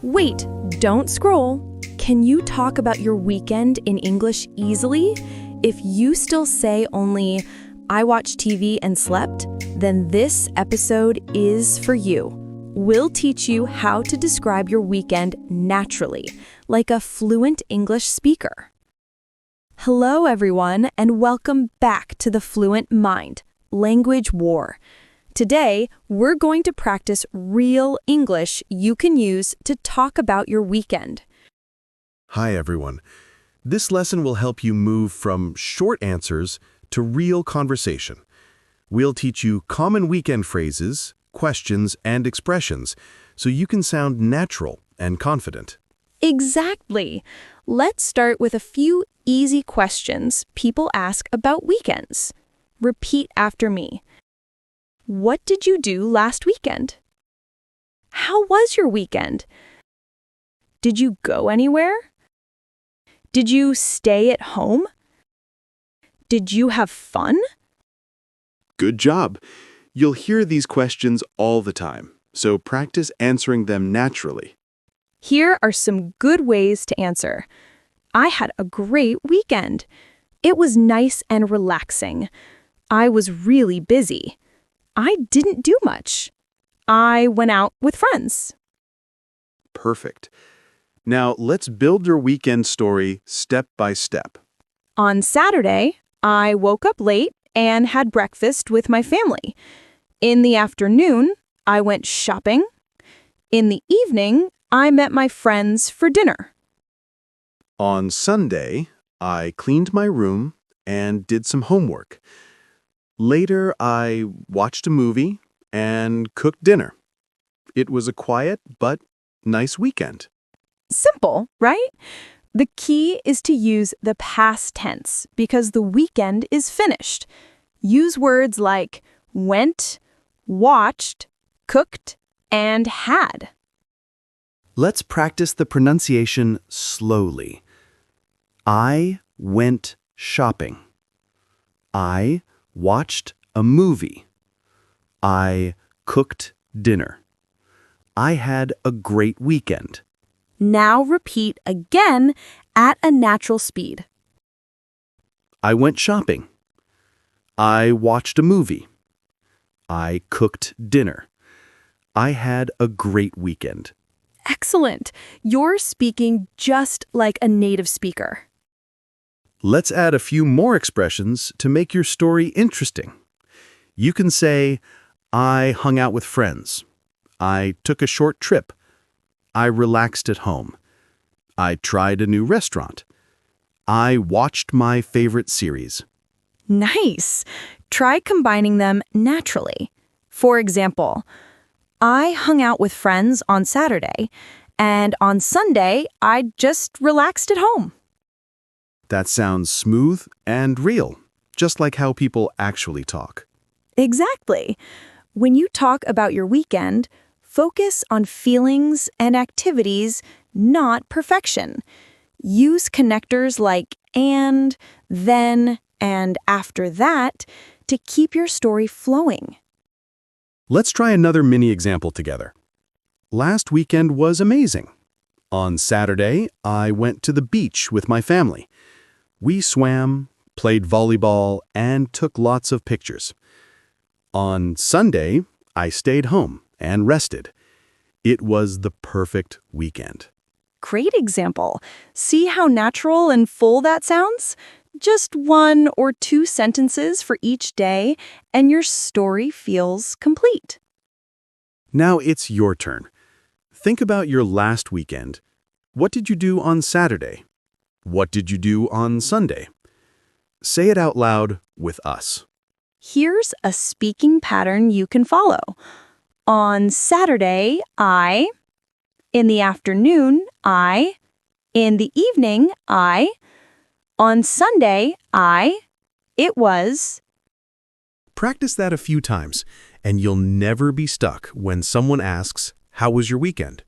Wait, don't scroll. Can you talk about your weekend in English easily? If you still say only, I watched TV and slept, then this episode is for you. We'll teach you how to describe your weekend naturally, like a fluent English speaker. Hello, everyone, and welcome back to the Fluent Mind, Language War. Today, we're going to practice real English you can use to talk about your weekend. Hi, everyone. This lesson will help you move from short answers to real conversation. We'll teach you common weekend phrases, questions, and expressions so you can sound natural and confident. Exactly. Let's start with a few easy questions people ask about weekends. Repeat after me. What did you do last weekend? How was your weekend? Did you go anywhere? Did you stay at home? Did you have fun? Good job. You'll hear these questions all the time, so practice answering them naturally. Here are some good ways to answer. I had a great weekend. It was nice and relaxing. I was really busy. I didn't do much. I went out with friends. Perfect. Now, let's build your weekend story step by step. On Saturday, I woke up late and had breakfast with my family. In the afternoon, I went shopping. In the evening, I met my friends for dinner. On Sunday, I cleaned my room and did some homework. Later, I watched a movie and cooked dinner. It was a quiet but nice weekend. Simple, right? The key is to use the past tense because the weekend is finished. Use words like went, watched, cooked, and had. Let's practice the pronunciation slowly. I went shopping. I watched a movie. I cooked dinner. I had a great weekend. Now repeat again at a natural speed. I went shopping. I watched a movie. I cooked dinner. I had a great weekend. Excellent. You're speaking just like a native speaker. Let's add a few more expressions to make your story interesting. You can say, I hung out with friends. I took a short trip. I relaxed at home. I tried a new restaurant. I watched my favorite series. Nice. Try combining them naturally. For example, I hung out with friends on Saturday, and on Sunday, I just relaxed at home. That sounds smooth and real, just like how people actually talk. Exactly. When you talk about your weekend, focus on feelings and activities, not perfection. Use connectors like and, then, and after that to keep your story flowing. Let's try another mini example together. Last weekend was amazing. On Saturday, I went to the beach with my family. We swam, played volleyball, and took lots of pictures. On Sunday, I stayed home and rested. It was the perfect weekend. Great example. See how natural and full that sounds? Just 1 or 2 sentences for each day, and your story feels complete. Now it's your turn. Think about your last weekend. What did you do on Saturday? What did you do on Sunday? Say it out loud with us. Here's a speaking pattern you can follow. On Saturday, I. In the afternoon, I. In the evening, I. On Sunday, I. It was. Practice that a few times, and you'll never be stuck when someone asks, "How was your weekend?"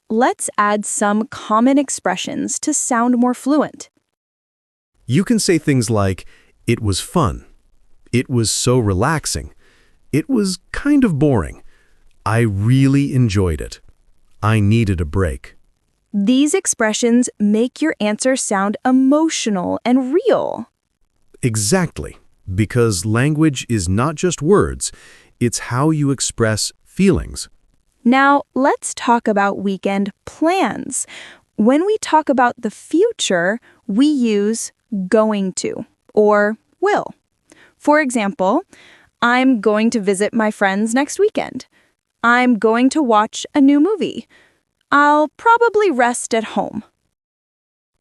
Let's add some common expressions to sound more fluent. You can say things like, "It was fun." "It was so relaxing." "It was kind of boring." "I really enjoyed it." "I needed a break." These expressions make your answer sound emotional and real. Exactly, because language is not just words, it's how you express feelings. Now, let's talk about weekend plans. When we talk about the future, we use going to or will. For example, I'm going to visit my friends next weekend. I'm going to watch a new movie. I'll probably rest at home.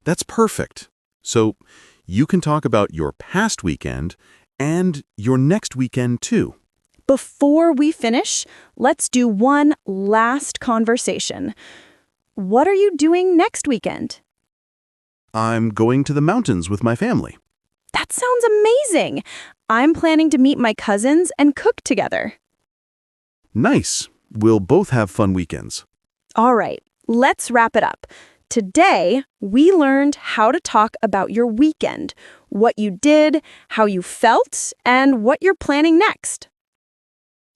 That's perfect. So you can talk about your past weekend and your next weekend too. Before we finish, let's do one last conversation. What are you doing next weekend? I'm going to the mountains with my family. That sounds amazing. I'm planning to meet my cousins and cook together. Nice. We'll both have fun weekends. All right, let's wrap it up. Today, we learned how to talk about your weekend, what you did, how you felt, and what you're planning next.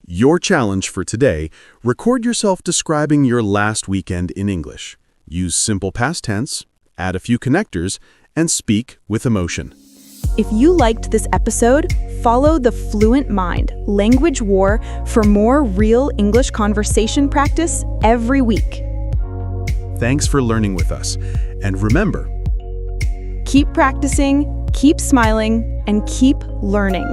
Your challenge for today, record yourself describing your last weekend in English. Use simple past tense, add a few connectors, and speak with emotion. If you liked this episode, follow the Fluent Mind language war for more real English conversation practice every week. Thanks for learning with us. And remember, Keep practicing, keep smiling, and keep learning.